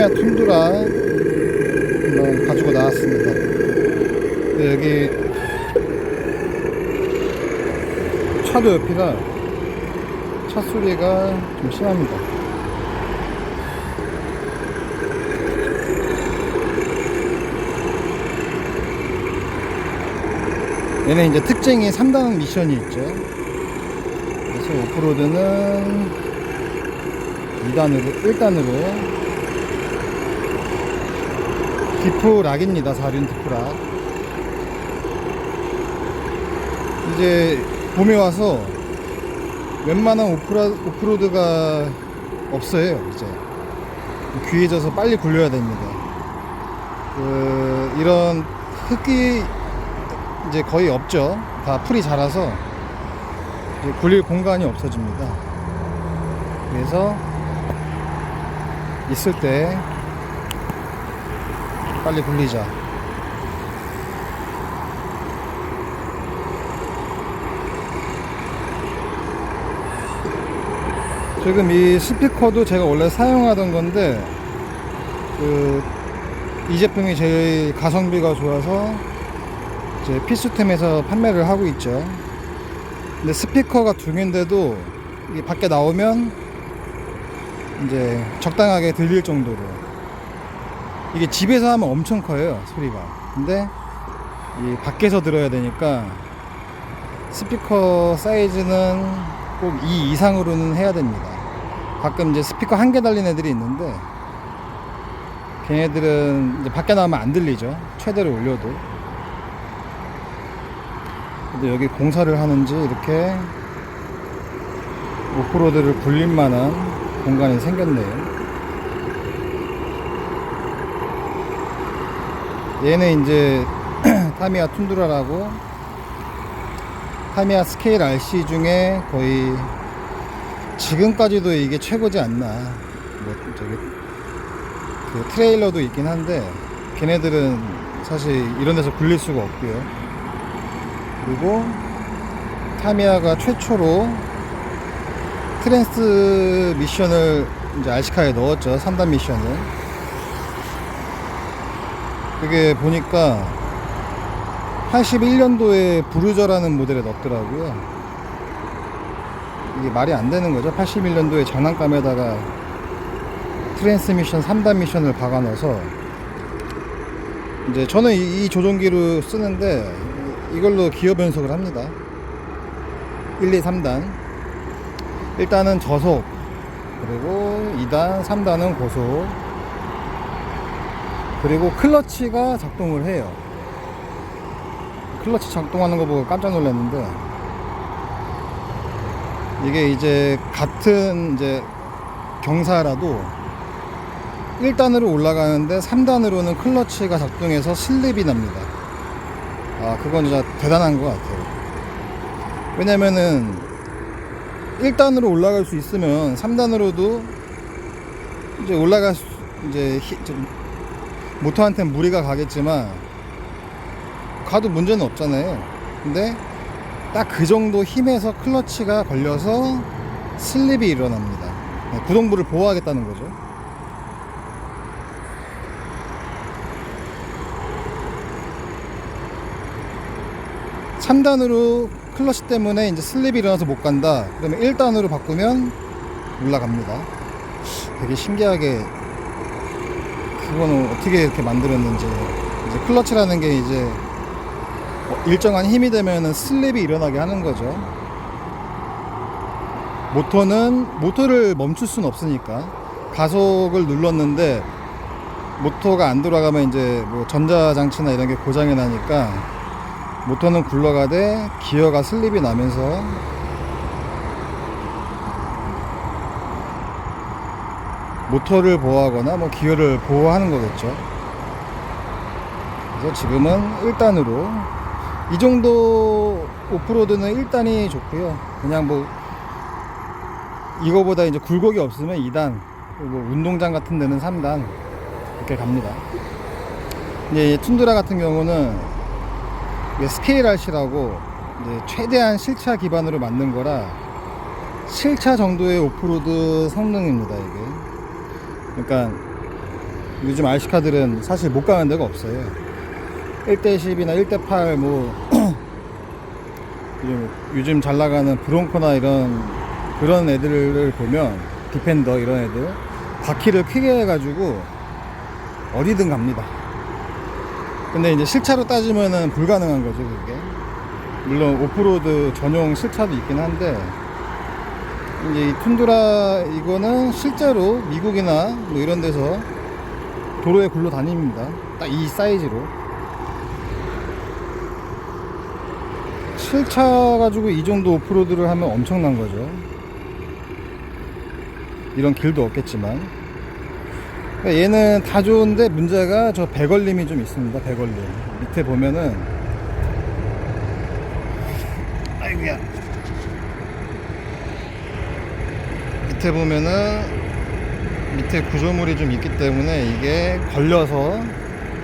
타미야 툰드라 한번 가지고 나왔습니다. 근데 여기 차도 옆이라 차 소리가 좀 심합니다. 얘는 이제 특징이 3단 미션이 있죠. 그래서 오프로드는 2단으로 1단으로 디프락입니다. 4륜 디프락. 이제 봄에 와서 웬만한 오프로드가 없어요. 이제 귀해져서 빨리 굴려야 됩니다. 이런 흙이 이제 거의 없죠. 다 풀이 자라서 이제 굴릴 공간이 없어집니다. 그래서 있을 때 빨리 굴리자. 지금 이 스피커도 제가 원래 사용하던 건데 이 제품이 제일 가성비가 좋아서 이제 필수템에서 판매를 하고 있죠. 근데 스피커가 두 개인데도 이게 밖에 나오면 이제 적당하게 들릴 정도로. 이게 집에서 하면 엄청 커요, 소리가. 근데 이 밖에서 들어야 되니까 스피커 사이즈는 꼭 2 이상으로는 해야 됩니다. 가끔 이제 스피커 한 개 달린 애들이 있는데 걔네들은 이제 밖에 나오면 안 들리죠, 최대로 올려도. 근데 여기 공사를 하는지 이렇게 오프로드를 굴릴 만한 공간이 생겼네요. 얘는 이제 타미야 툰드라라고 타미야 스케일 RC 중에 거의 지금까지도 이게 최고지 않나. 뭐 저기 그 트레일러도 있긴 한데 걔네들은 사실 이런 데서 굴릴 수가 없고요. 그리고 타미야가 최초로 트랜스 미션을 이제 RC카에 넣었죠. 3단 미션을. 그게 보니까 81년도에 부르저라는 모델에 넣었더라고요. 이게 말이 안 되는 거죠. 81년도에 장난감에다가 트랜스미션 3단 미션을 박아 넣어서. 이제 저는 이 조종기로 쓰는데 이걸로 기어 변속을 합니다. 1, 2, 3단. 일단은 저속, 그리고 2단, 3단은 고속, 그리고 클러치가 작동을 해요. 클러치 작동하는 거 보고 깜짝 놀랐는데, 이게 이제 같은 이제 경사라도 1단으로 올라가는데 3단으로는 클러치가 작동해서 슬립이 납니다. 아, 그건 진짜 대단한 것 같아요. 왜냐면은 1단으로 올라갈 수 있으면 3단으로도 이제 올라갈 수, 이제 모터한테 무리가 가겠지만 가도 문제는 없잖아요. 근데 딱 그 정도 힘에서 클러치가 걸려서 슬립이 일어납니다. 구동부를 보호하겠다는 거죠. (3단으로) 클러치 때문에 이제 슬립이 일어나서 못 간다. 그러면 1단으로 바꾸면 올라갑니다. 되게 신기하게, 그거는 어떻게 이렇게 만들었는지. 이제 클러치라는 게 이제 일정한 힘이 되면은 슬립이 일어나게 하는 거죠. 모터를 멈출 수는 없으니까 가속을 눌렀는데 모터가 안 돌아가면 이제 뭐 전자장치나 이런 게 고장이 나니까 모터는 굴러가되 기어가 슬립이 나면서 모터를 보호하거나 뭐 기어를 보호하는 거겠죠. 그래서 지금은 1단으로, 이 정도 오프로드는 1단이 좋고요. 그냥 뭐 이거보다 이제 굴곡이 없으면 2단, 그리고 운동장 같은 데는 3단 이렇게 갑니다. 이제 툰드라 같은 경우는 스케일 RC라고 이제 최대한 실차 기반으로 만든 거라 실차 정도의 오프로드 성능입니다. 이게 그러니까 요즘 RC카들은 사실 못 가는 데가 없어요. 1대10이나 1대8 뭐 요즘 잘 나가는 브롱코나 이런 그런 애들을 보면 디펜더 이런 애들 바퀴를 크게 해가지고 어디든 갑니다. 근데 이제 실차로 따지면은 불가능한 거죠, 그게. 물론 오프로드 전용 실차도 있긴 한데, 이제 이 툰드라 이거는 실제로 미국이나 뭐 이런 데서 도로에 굴러 다닙니다. 딱 이 사이즈로. 실차 가지고 이 정도 오프로드를 하면 엄청난 거죠. 이런 길도 없겠지만. 그러니까 얘는 다 좋은데 문제가 저 배걸림이 좀 있습니다. 배걸림 밑에 보면은, 아이고야, 밑에 보면은 밑에 구조물이 좀 있기 때문에 이게 걸려서,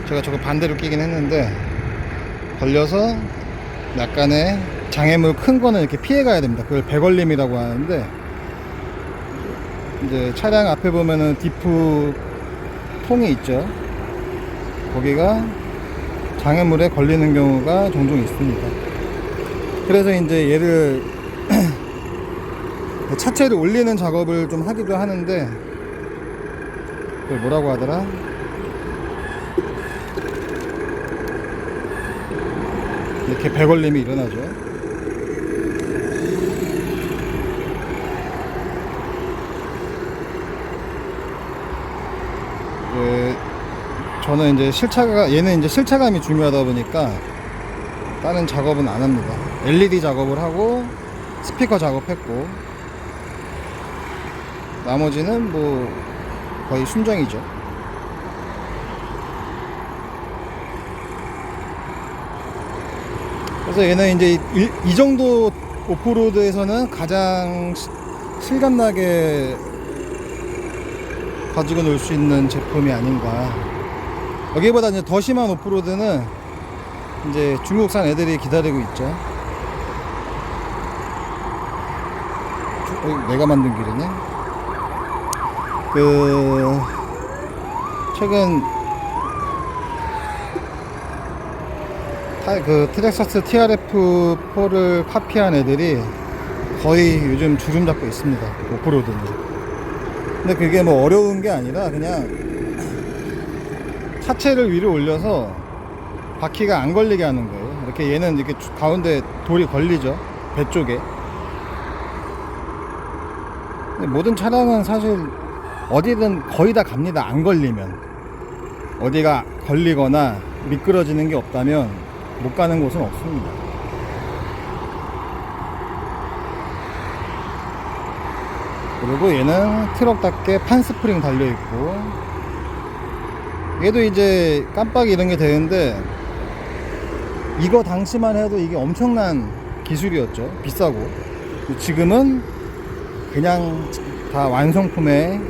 제가 저거 반대로 끼긴 했는데 걸려서 약간의 장애물 큰 거는 이렇게 피해 가야 됩니다. 그걸 배걸림이라고 하는데, 이제 차량 앞에 보면은 디프 통이 있죠. 거기가 장애물에 걸리는 경우가 종종 있습니다. 그래서 이제 얘를 차체를 올리는 작업을 좀 하기도 하는데, 그걸 뭐라고 하더라? 이렇게 배걸림이 일어나죠. 저는 이제 얘는 이제 실차감이 중요하다 보니까 다른 작업은 안 합니다. LED 작업을 하고 스피커 작업했고, 나머지는 뭐 거의 순정이죠. 그래서 얘는 이제 이 정도 오프로드에서는 가장 실감나게 가지고 놀 수 있는 제품이 아닌가. 여기보다 이제 더 심한 오프로드는 이제 중국산 애들이 기다리고 있죠. 내가 만든 길이네. 최근 트렉사스 TRF4를 카피한 애들이 거의 요즘 주름 잡고 있습니다. 오프로드는. 근데 그게 뭐 어려운 게 아니라 그냥 차체를 위로 올려서 바퀴가 안 걸리게 하는 거예요. 이렇게 얘는 이렇게 가운데 돌이 걸리죠, 배 쪽에. 근데 모든 차량은 사실 어디든 거의 다 갑니다. 안 걸리면. 어디가 걸리거나 미끄러지는 게 없다면 못 가는 곳은 없습니다. 그리고 얘는 트럭답게 판스프링 달려있고, 얘도 이제 깜빡이 이런 게 되는데, 이거 당시만 해도 이게 엄청난 기술이었죠. 비싸고. 지금은 그냥 다 완성품에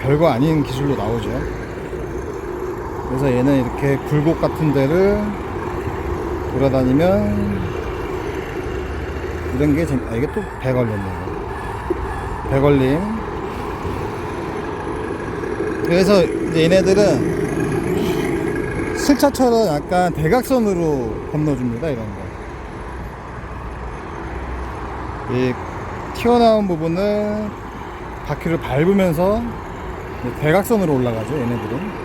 별거 아닌 기술로 나오죠. 그래서 얘는 이렇게 굴곡 같은 데를 돌아다니면 이런 게 이게 또 배 걸렸네요. 배걸림. 그래서 이제 얘네들은 실차처럼 약간 대각선으로 건너줍니다. 이런 거. 이 튀어나온 부분을 바퀴를 밟으면서 대각선으로 올라가죠, 얘네들은.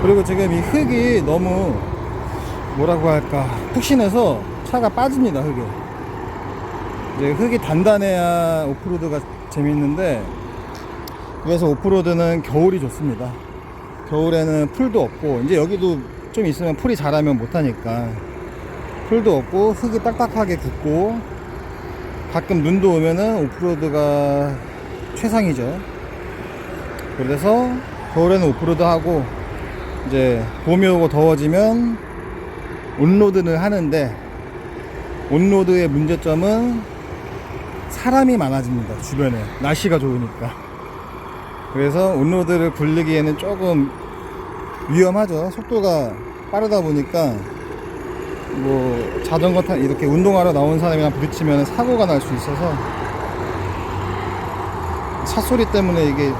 그리고 지금 이 흙이 너무 뭐라고 할까, 푹신해서 차가 빠집니다. 흙이 이제 흙이 단단해야 오프로드가 재밌는데, 그래서 오프로드는 겨울이 좋습니다. 겨울에는 풀도 없고, 이제 여기도 좀 있으면 풀이 자라면 못하니까 풀도 없고 흙이 딱딱하게 굳고, 가끔 눈도 오면은 오프로드가 최상이죠. 그래서 겨울에는 오프로드 하고, 이제 봄이 오고 더워지면 온로드를 하는데, 온로드의 문제점은 사람이 많아집니다. 주변에 날씨가 좋으니까. 그래서 온로드를 굴리기에는 조금 위험하죠. 속도가 빠르다 보니까 뭐 자전거 이렇게 운동하러 나온 사람이랑 부딪히면 사고가 날 수 있어서 삿소리 때문에 이게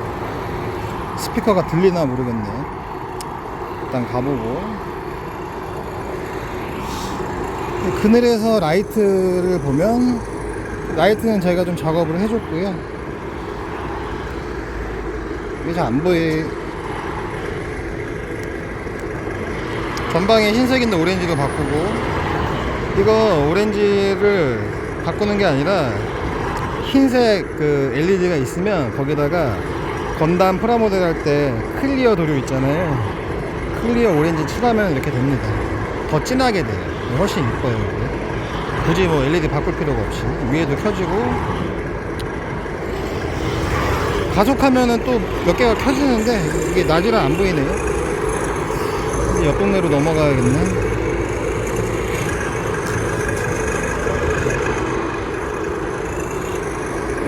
스피커가 들리나 모르겠네. 일단 가보고. 그늘에서 라이트를 보면, 라이트는 저희가 좀 작업을 해줬고요. 이게 잘 안 보이. 전방에 흰색인데 오렌지로 바꾸고, 이거 오렌지를 바꾸는 게 아니라 흰색 그 LED가 있으면 거기다가 건담 프라모델 할 때 클리어 도료 있잖아요. 클리어 오렌지 칠하면 이렇게 됩니다. 더 진하게 돼요. 훨씬 이뻐요. 이게. 굳이 뭐 LED 바꿀 필요가 없이 위에도 켜지고, 가속하면은 또 몇 개가 켜지는데 이게 낮이라 안 보이네요. 이제 옆 동네로 넘어가야겠네.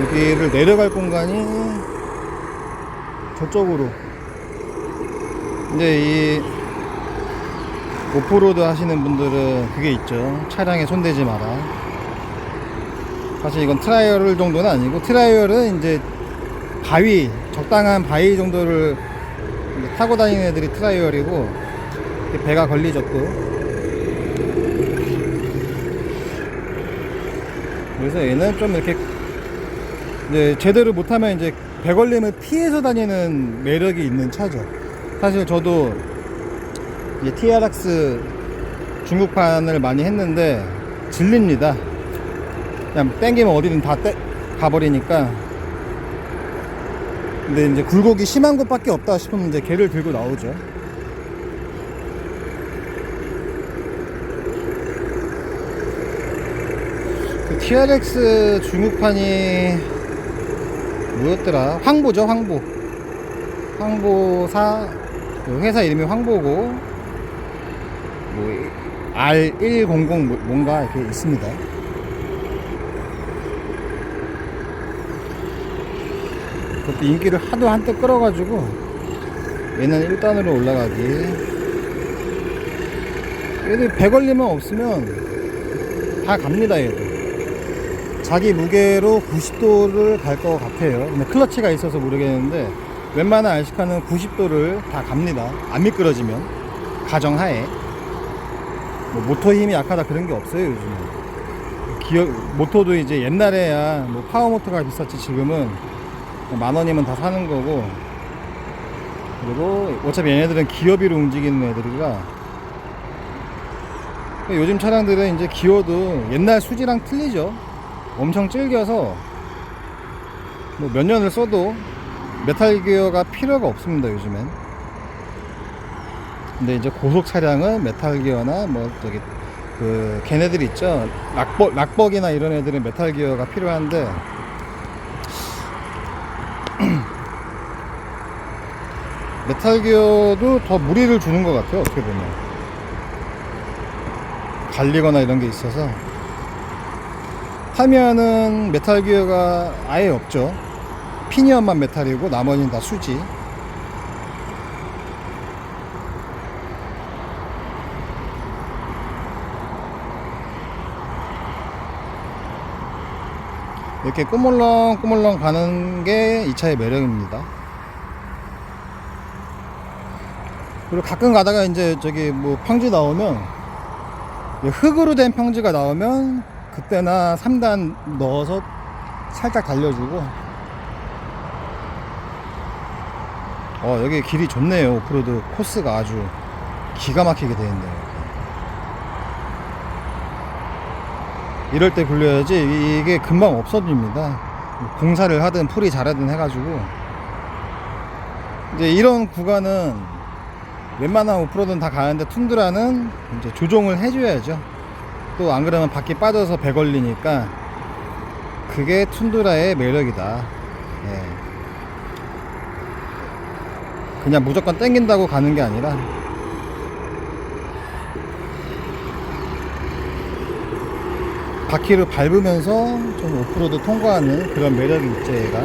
여기를 내려갈 공간이 저쪽으로. 이제 이 오프로드 하시는 분들은 그게 있죠. 차량에 손대지 마라. 사실 이건 트라이얼 정도는 아니고, 트라이얼은 이제 바위, 적당한 바위 정도를 타고 다니는 애들이 트라이얼이고, 배가 걸리죠 또. 그래서 얘는 좀 이렇게 이제 제대로 못하면 이제 배 걸림을 피해서 다니는 매력이 있는 차죠. 사실 저도 이제 TRX 중국판을 많이 했는데 질립니다. 그냥 땡기면 어디든 다 가버리니까. 근데 이제 굴곡이 심한 곳밖에 없다 싶으면 이제 걔를 들고 나오죠. 그 TRX 중국판이 뭐였더라? 황보죠, 황보. 황보사, 회사 이름이 황보고, 뭐 R100 뭔가 이렇게 있습니다. 그것도 인기를 하도 한때 끌어가지고 얘는 1단으로 올라가기. 얘들 배 걸리면 없으면 다 갑니다. 얘들 자기 무게로 90도를 갈 것 같아요. 근데 클러치가 있어서 모르겠는데 웬만한 RC카는 90도를 다 갑니다. 안 미끄러지면, 가정하에. 뭐 모터 힘이 약하다 그런 게 없어요 요즘은. 모터도 이제 옛날에야 뭐 파워모터가 비쌌지, 지금은 10,000원이면 다 사는 거고. 그리고 어차피 얘네들은 기어비로 움직이는 애들이라, 요즘 차량들은 이제 기어도 옛날 수지랑 틀리죠. 엄청 질겨서 뭐 몇 년을 써도 메탈 기어가 필요가 없습니다 요즘엔. 근데 이제 고속 차량은 메탈 기어나 뭐 저기 그 걔네들 있죠, 락버기나 이런 애들은 메탈 기어가 필요한데, 메탈 기어도 더 무리를 주는 것 같아요 어떻게 보면. 갈리거나 이런 게 있어서. 타면은 메탈 기어가 아예 없죠. 피니언만 메탈이고 나머지는 다 수지. 이렇게 꾸물렁꾸물렁 가는 게 이 차의 매력입니다. 그리고 가끔 가다가 이제 저기 뭐 평지 나오면, 흙으로 된 평지가 나오면 그때나 3단 넣어서 살짝 달려주고. 여기 길이 좋네요. 오프로드 코스가 아주 기가 막히게 되어 있네요. 이럴 때 굴려야지 이게 금방 없어집니다. 공사를 하든 풀이 자라든 해가지고. 이제 이런 구간은 웬만한 오프로드는 다 가는데, 툰드라는 이제 조종을 해줘야죠. 또 안 그러면 바퀴 빠져서 배 걸리니까. 그게 툰드라의 매력이다. 예. 그냥 무조건 땡긴다고 가는 게 아니라, 바퀴를 밟으면서 좀 오프로드 통과하는 그런 매력이 있죠 얘가.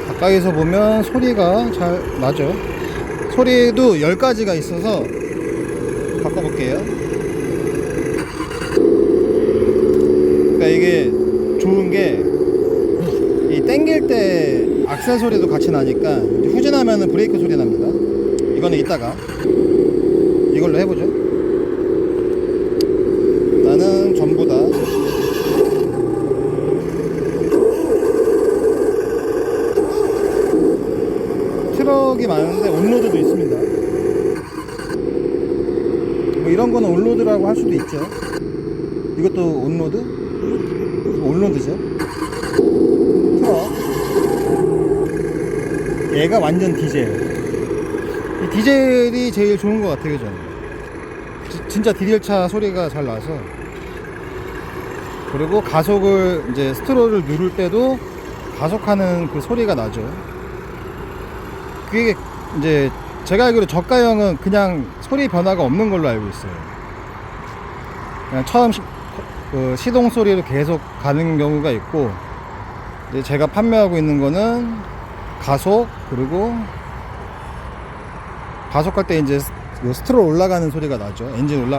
가까이서 보면 소리가 잘 나죠. 소리도 10가지가 있어서 바꿔볼게요. 그러니까 이게 되게 좋은 게 이 땡길 때 악셀 소리도 같이 나니까 후진하면은 브레이크 소리 납니다. 이거는 이따가 이걸로 해보죠. 나는 전부 다 트럭이 많은데 온로드도 있습니다. 뭐 이런 거는 온로드라고 할 수도 있죠. 이것도 온로드? 온로드죠. 트럭. 얘가 완전 디젤. 이 디젤이 제일 좋은 것 같아요, 저는. 진짜 디젤차 소리가 잘 나서. 그리고 가속을 이제 스트로를 누를 때도 가속하는 그 소리가 나죠. 그게 이제 제가 알기로 저가형은 그냥 소리 변화가 없는 걸로 알고 있어요. 그냥 처음 시동 소리로 계속 가는 경우가 있고, 이제 제가 판매하고 있는 거는 가속, 그리고 가속할 때 이제 스트롤 올라가는 소리가 나죠.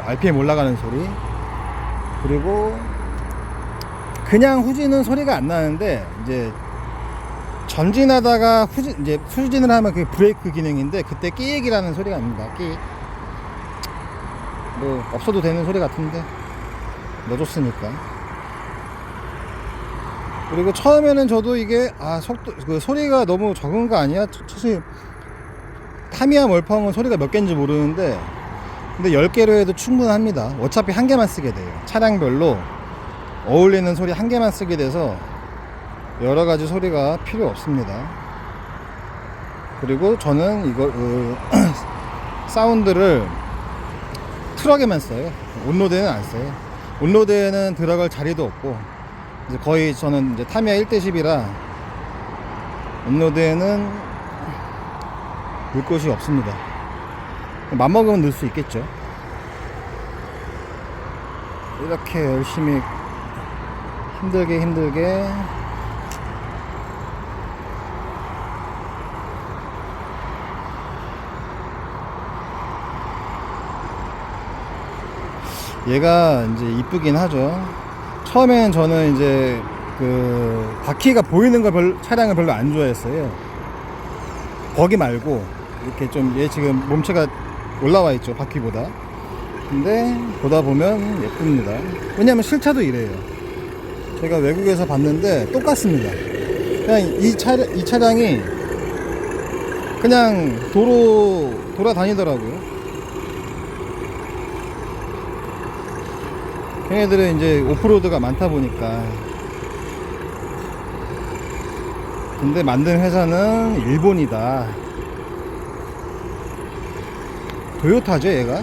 RPM 올라가는 소리. 그리고 그냥 후진은 소리가 안 나는데, 이제 전진하다가 이제 후진을 하면 그게 브레이크 기능인데, 그때 끼익이라는 소리가 납니다. 끼익. 뭐 없어도 되는 소리 같은데 넣어줬으니까. 그리고 처음에는 저도 이게 그 소리가 너무 적은 거 아니야? 사실 타미야 멀펑은 소리가 몇 개인지 모르는데, 근데 10개로 해도 충분합니다. 어차피 한 개만 쓰게 돼요. 차량별로 어울리는 소리 한 개만 쓰게 돼서 여러 가지 소리가 필요 없습니다. 그리고 저는 이거 사운드를 트럭에만 써요. 온로드에는 안 써요. 온로드에는 들어갈 자리도 없고, 이제 거의 저는 이제 타미야 1대10이라 온로드에는 넣을 곳이 없습니다. 맘먹으면 넣을 수 있겠죠. 이렇게 열심히 힘들게 얘가 이제 이쁘긴 하죠. 처음에는 저는 이제 그 바퀴가 보이는 걸 차량을 별로 안 좋아했어요. 버기 말고 이렇게 좀, 얘 지금 몸체가 올라와 있죠, 바퀴보다. 근데 보다 보면 예쁩니다. 왜냐면 실차도 이래요. 제가 외국에서 봤는데 똑같습니다. 그냥 이 차량이 그냥 돌아다니더라고요. 걔네들은 이제 오프로드가 많다 보니까. 근데 만든 회사는 일본이다. 도요타죠, 얘가.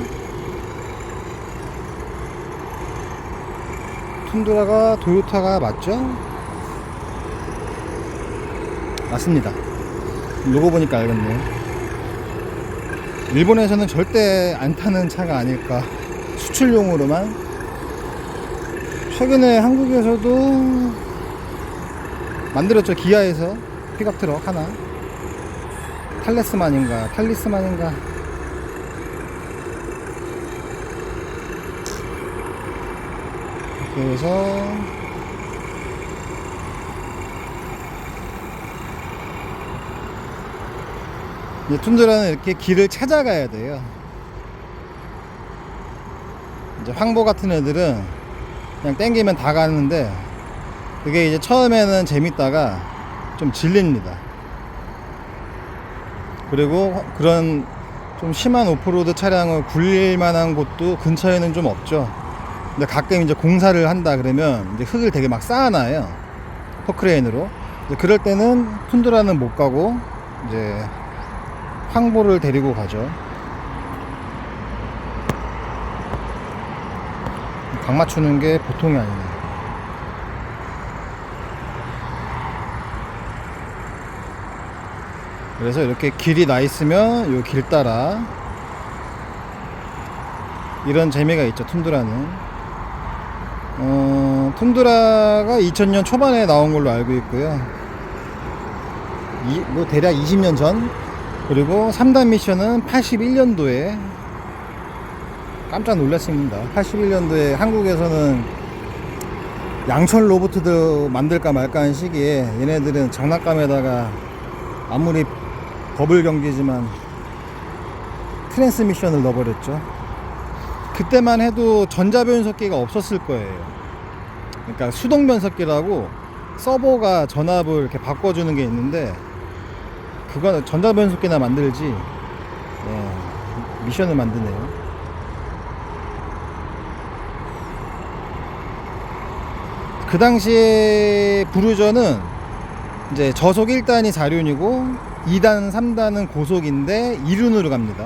툰드라가 도요타가 맞죠? 맞습니다. 로고 보니까 알겠네요. 일본에서는 절대 안 타는 차가 아닐까. 수출용으로만. 최근에 한국에서도 만들었죠. 기아에서 픽업 트럭 하나. 탈리스만인가 이렇게 해서 이제 툰드라는 이렇게 길을 찾아가야 돼요. 이제 황보 같은 애들은 그냥 땡기면 다 가는데, 그게 이제 처음에는 재밌다가 좀 질립니다. 그리고 그런 좀 심한 오프로드 차량을 굴릴 만한 곳도 근처에는 좀 없죠. 근데 가끔 이제 공사를 한다 그러면 이제 흙을 되게 막 쌓아놔요, 포크레인으로. 그럴 때는 툰드라는 못 가고 이제 황보를 데리고 가죠. 각 맞추는 게 보통이 아니네. 그래서 이렇게 길이 나 있으면 요 길 따라 이런 재미가 있죠, 툰드라는. 툰드라가 2000년 초반에 나온 걸로 알고 있고요. 뭐 대략 20년 전. 그리고 3단 미션은 81년도에 깜짝 놀랐습니다. 81년도에 한국에서는 양철 로보트도 만들까 말까 하는 시기에 얘네들은 장난감에다가 아무리 버블 경기지만 트랜스미션을 넣어버렸죠. 그때만 해도 전자변속기가 없었을 거예요. 그러니까 수동변속기라고 서버가 전압을 이렇게 바꿔주는 게 있는데, 그거는 전자변속기나 만들지. 미션을 만드네요. 그 당시에 브루저는 이제 저속 1단이 4륜이고 2단, 3단은 고속인데 2륜으로 갑니다.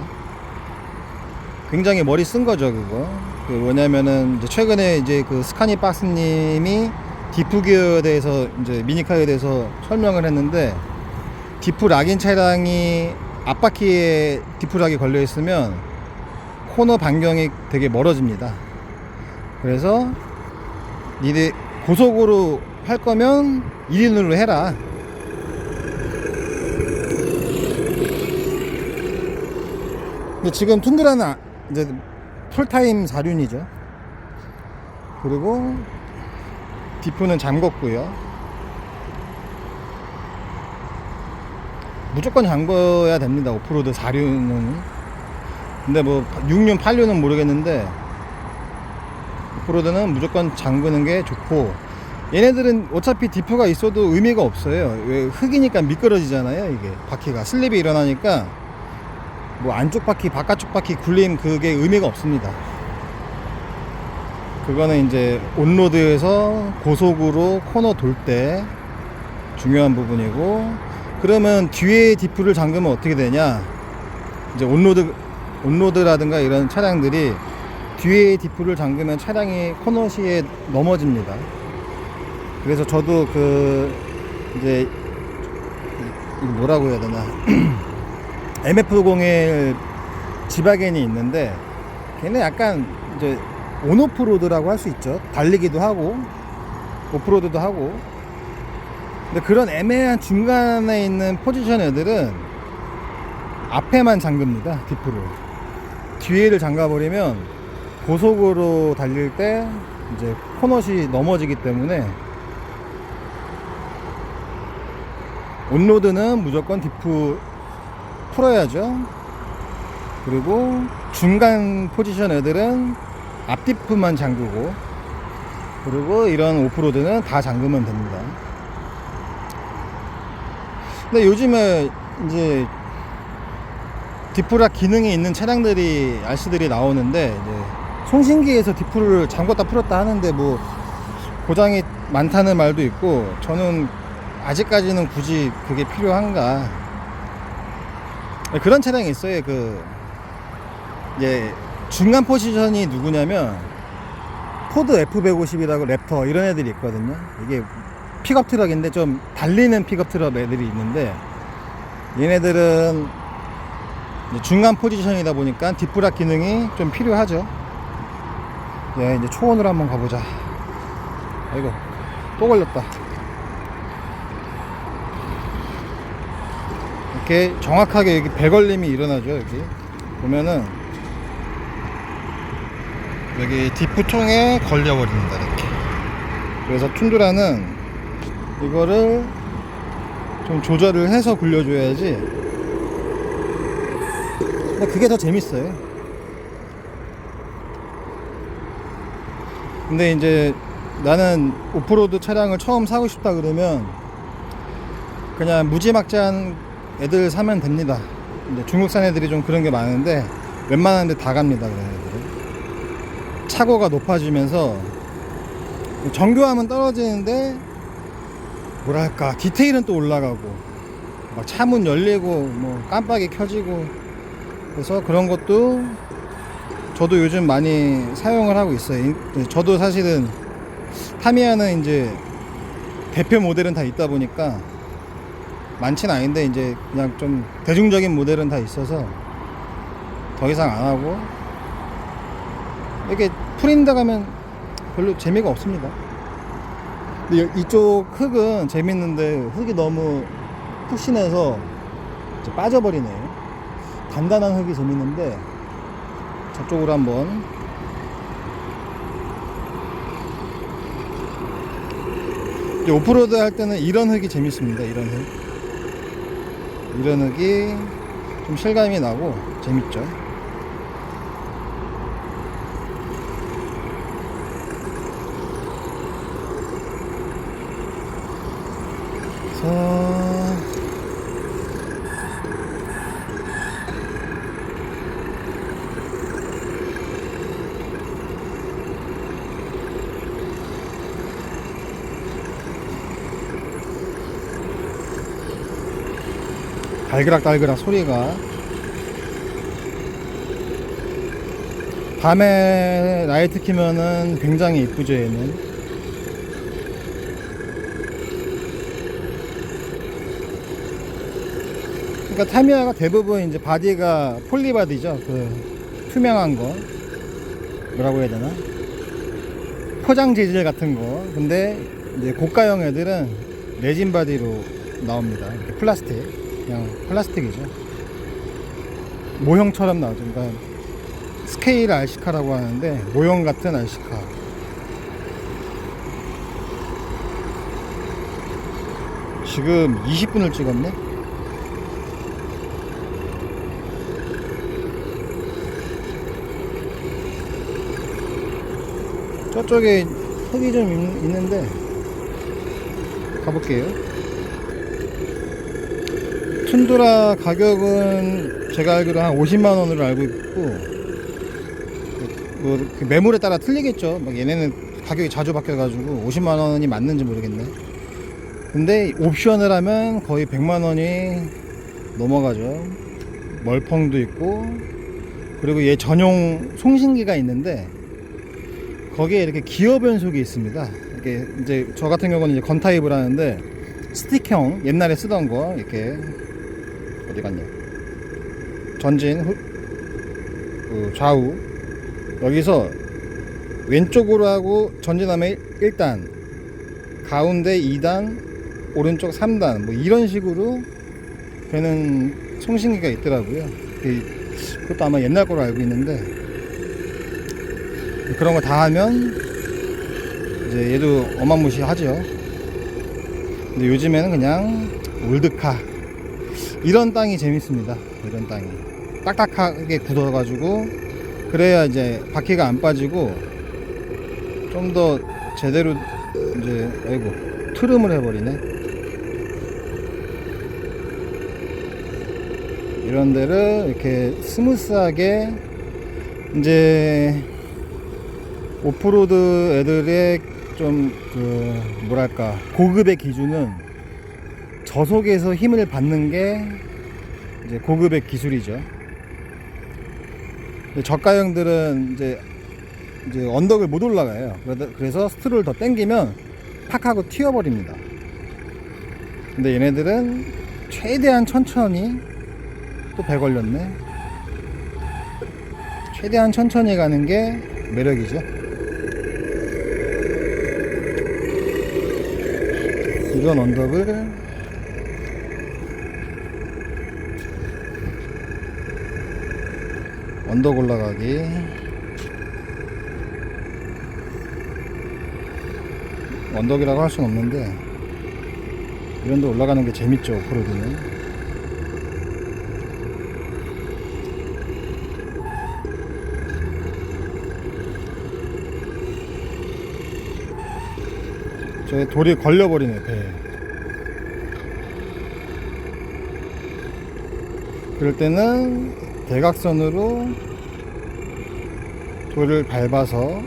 굉장히 머리 쓴 거죠, 그거. 그 뭐냐면은 이제 최근에 이제 그 스카니 박스님이 디프 기어에 대해서 이제 미니카에 대해서 설명을 했는데, 디프 락인 차량이 앞바퀴에 디프 락이 걸려 있으면 코너 반경이 되게 멀어집니다. 그래서 니네 고속으로 할 거면 1인으로 해라. 근데 지금 툰드라는 이제 풀타임 4륜이죠. 그리고 디프는 잠궜고요. 무조건 잠궈야 됩니다, 오프로드 4륜은. 근데 뭐 6륜, 8륜은 모르겠는데 오프로드는 무조건 잠그는 게 좋고, 얘네들은 어차피 디프가 있어도 의미가 없어요. 왜? 흙이니까 미끄러지잖아요. 이게 바퀴가 슬립이 일어나니까 뭐 안쪽 바퀴 바깥쪽 바퀴 굴림, 그게 의미가 없습니다. 그거는 이제 온로드에서 고속으로 코너 돌 때 중요한 부분이고, 그러면 뒤에 디프를 잠그면 어떻게 되냐, 이제 온로드라든가 이런 차량들이 뒤에 디프를 잠그면 차량이 코너 시에 넘어집니다. 그래서 저도 그 이제 이거 뭐라고 해야 되나 MF01 지바겐이 있는데, 걔는 약간 이제 온오프로드라고 할 수 있죠. 달리기도 하고 오프로드도 하고. 근데 그런 애매한 중간에 있는 포지션 애들은 앞에만 잠깁니다, 디프를. 뒤에를 잠가버리면 고속으로 달릴 때 이제 코너시 넘어지기 때문에 온로드는 무조건 디프 풀어야죠. 그리고 중간 포지션 애들은 앞디프만 잠그고, 그리고 이런 오프로드는 다 잠그면 됩니다. 근데 요즘에 이제 디프락 기능이 있는 차량들이, RC들이 나오는데, 이제 송신기에서 디프를 잠궜다 풀었다 하는데 뭐 고장이 많다는 말도 있고, 저는 아직까지는 굳이 그게 필요한가. 그런 차량이 있어요. 그 예, 중간 포지션이 누구냐면 포드 F150이라고 랩터 이런 애들이 있거든요. 이게 픽업 트럭인데 좀 달리는 픽업 트럭 애들이 있는데, 얘네들은 중간 포지션이다 보니까 디프락 기능이 좀 필요하죠. 예, 이제 초원으로 한번 가보자. 아이고, 또 걸렸다. 이렇게 정확하게 여기 배걸림이 일어나죠. 여기 보면은 여기 디프 통에 걸려버립니다, 이렇게. 그래서 툰드라는 이거를 좀 조절을 해서 굴려줘야지. 근데 그게 더 재밌어요. 근데 이제 나는 오프로드 차량을 처음 사고 싶다 그러면 그냥 무지막지한 애들 사면 됩니다. 이제 중국산 애들이 좀 그런 게 많은데 웬만한 데 다 갑니다, 그런 애들은. 차고가 높아지면서 정교함은 떨어지는데 뭐랄까 디테일은 또 올라가고, 막 차문 열리고 뭐 깜빡이 켜지고, 그래서 그런 것도 저도 요즘 많이 사용을 하고 있어요. 저도 사실은 타미야는 이제 대표 모델은 다 있다 보니까 많진 아닌데, 이제 그냥 좀 대중적인 모델은 다 있어서 더 이상 안 하고, 이렇게 프린다 가면 별로 재미가 없습니다. 근데 이쪽 흙은 재밌는데 흙이 너무 푹신해서 이제 빠져버리네요. 단단한 흙이 재밌는데 저쪽으로 한번 오프로드 할 때는 이런 흙이 재밌습니다. 이런 흙이 좀 실감이 나고 재밌죠. 그래서 달그락달그락 소리가, 밤에 라이트 키면은 굉장히 이쁘죠. 얘는 그러니까 타미야가 대부분 이제 바디가 폴리바디죠. 그 투명한 거 뭐라고 해야 되나, 포장 재질 같은 거. 근데 이제 고가형 애들은 레진 바디로 나옵니다. 이렇게 그냥 플라스틱이죠. 모형처럼 나오죠. 그러니까 스케일 RC카라고 하는데 모형 같은 RC카. 지금 20분을 찍었네. 저쪽에 흙이 좀 있는데 가볼게요. 툰드라 가격은 제가 알기로 한 50만원으로 알고 있고, 뭐 그 매물에 따라 틀리겠죠. 막 얘네는 가격이 자주 바뀌어가지고 50만원이 맞는지 모르겠네. 근데 옵션을 하면 거의 100만원이 넘어가죠. 멀펑도 있고, 그리고 얘 전용 송신기가 있는데 거기에 이렇게 기어 변속이 있습니다. 이렇게 이제 저 같은 경우는 이제 건 타입을 하는데, 스틱형 옛날에 쓰던 거, 이렇게 어디 갔냐, 전진 좌우, 여기서 왼쪽으로 하고 전진하면 1단, 가운데 2단, 오른쪽 3단, 뭐 이런 식으로 되는 송신기가 있더라고요. 그것도 아마 옛날 거로 알고 있는데, 그런 거 다 하면 이제 얘도 어마무시하죠. 근데 요즘에는 그냥 올드카, 이런 땅이 재밌습니다. 이런 땅이 딱딱하게 굳어가지고, 그래야 이제 바퀴가 안 빠지고 좀 더 제대로 이제, 아이고, 트름을 해버리네. 이런 데를 이렇게 스무스하게, 이제 오프로드 애들의 좀 뭐랄까, 고급의 기준은 저속에서 힘을 받는 게 이제 고급의 기술이죠. 저가형들은 이제 언덕을 못 올라가요. 그래서 스트롤을 더 당기면 팍 하고 튀어버립니다. 근데 얘네들은 최대한 천천히, 또 배 걸렸네. 최대한 천천히 가는 게 매력이죠. 이건 언덕을 언덕 올라가기, 언덕이라고 할 순 없는데 이런 데 올라가는 게 재밌죠. 오프로드는. 저 돌이 걸려버리네, 배에. 그럴 때는 대각선으로 돌을 밟아서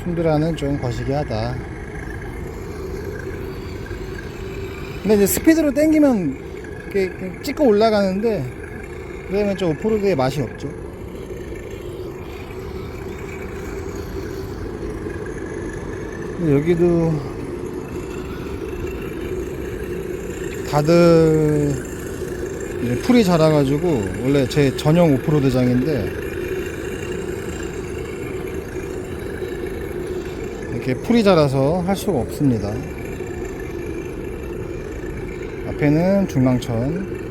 툰드라는 좀 거시기하다. 근데 이제 스피드로 당기면 이렇게 찍고 올라가는데, 그러면 좀 오프로드의 맛이 없죠. 여기도 다들 이제 풀이 자라가지고, 원래 제 전용 오프로드장인데 이렇게 풀이 자라서 할 수가 없습니다. 앞에는 중랑천,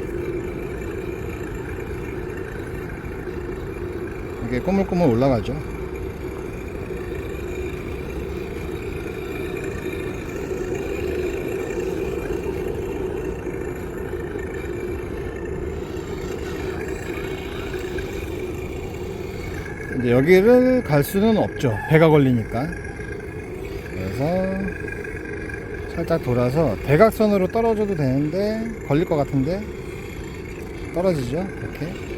이게 꼬물꼬물 올라가죠. 이제 여기를 갈 수는 없죠. 배가 걸리니까. 그래서 살짝 돌아서 대각선으로 떨어져도 되는데 걸릴 것 같은데 떨어지죠. 이렇게.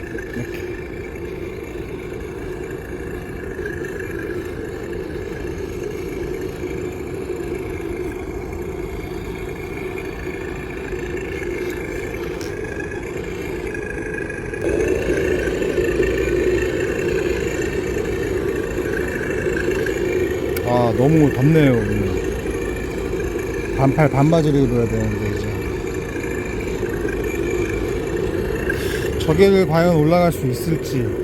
아, 너무 덥네요. 오늘. 반팔 반바지를 입어야 되는데 이제 저기를 과연 올라갈 수 있을지.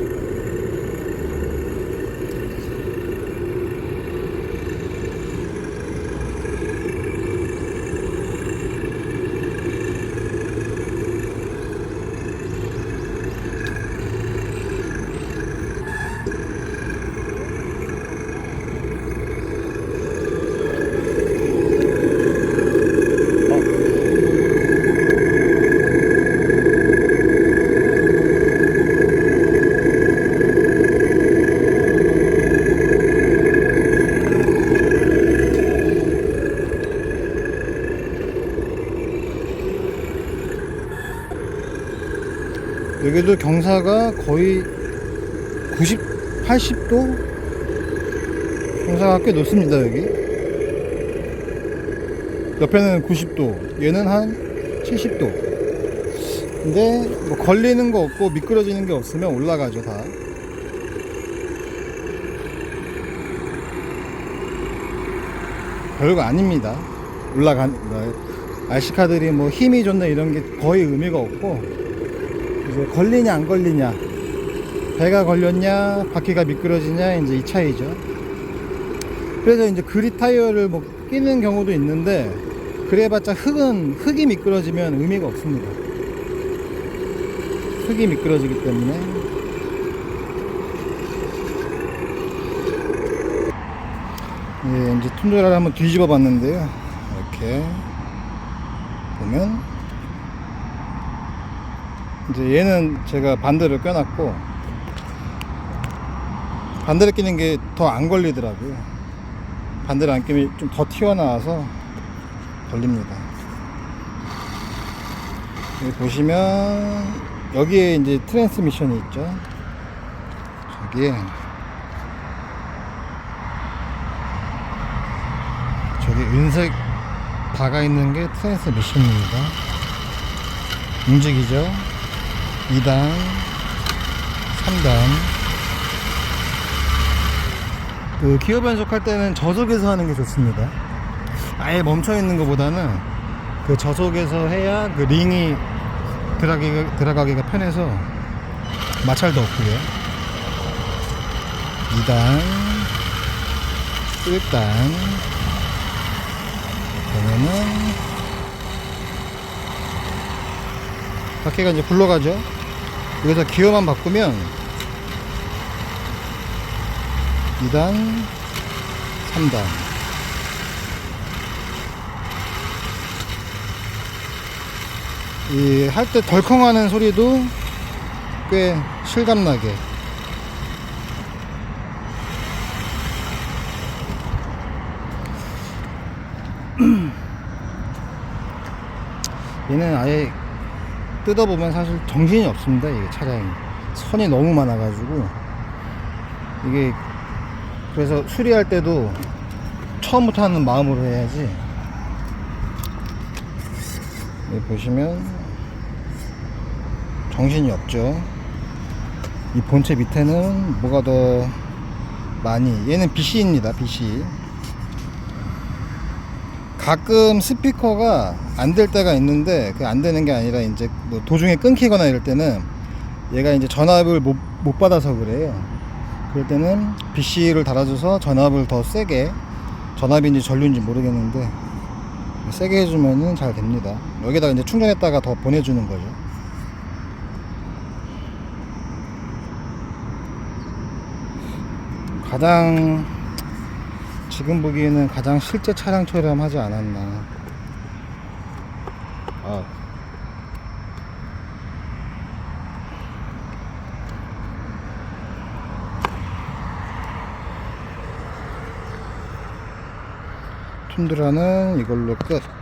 여기도 경사가 거의 90, 80도? 경사가 꽤 높습니다. 여기 옆에는 90도, 얘는 한 70도. 근데 뭐 걸리는 거 없고 미끄러지는 게 없으면 올라가죠. 다 별거 아닙니다. RC카들이 뭐 힘이 좋네 이런 게 거의 의미가 없고, 이제 걸리냐 안 걸리냐, 배가 걸렸냐 바퀴가 미끄러지냐, 이제 이 차이죠. 그래서 이제 그립 타이어를 뭐 끼는 경우도 있는데, 그래봤자 흙이 미끄러지면 의미가 없습니다. 흙이 미끄러지기 때문에. 예, 이제 툰드라를 한번 뒤집어 봤는데요. 이렇게 보면 이제 얘는 제가 반대로 껴놨고, 반대로 끼는 게 더 안 걸리더라고요. 반대로 안 끼면 좀 더 튀어나와서 걸립니다. 여기 보시면 여기에 이제 트랜스미션이 있죠. 저기 은색 박아 있는 게 트랜스미션입니다. 움직이죠. 2단, 3단. 그 기어 변속할 때는 저속에서 하는 게 좋습니다. 아예 멈춰 있는 것보다는 그 저속에서 해야 그 링이 들어가기가 편해서 마찰도 없고요. 2단, 1단 보면은 바퀴가 이제 굴러가죠. 여기서 기어만 바꾸면 2단, 3단. 이 할 때 덜컹하는 소리도 꽤 실감나게. 얘는 아예 뜯어보면 사실 정신이 없습니다. 이게 차량이 선이 너무 많아가지고, 이게 그래서 수리할 때도 처음부터 하는 마음으로 해야지. 여기 보시면 정신이 없죠. 이 본체 밑에는 뭐가 더 많이, 얘는 BC입니다. BC. 가끔 스피커가 안 될 때가 있는데, 그 안 되는 게 아니라 이제 뭐 도중에 끊기거나 이럴 때는 얘가 이제 전압을 못 받아서 그래요. 그럴 때는 BC를 달아줘서 전압을 더 세게, 전압인지 전류인지 모르겠는데 세게 해주면은 잘 됩니다. 여기다가 이제 충전했다가 더 보내주는 거죠. 가장 지금 보기에는 가장 실제 차량처럼 하지 않았나. 아. 툰드라는 이걸로 끝.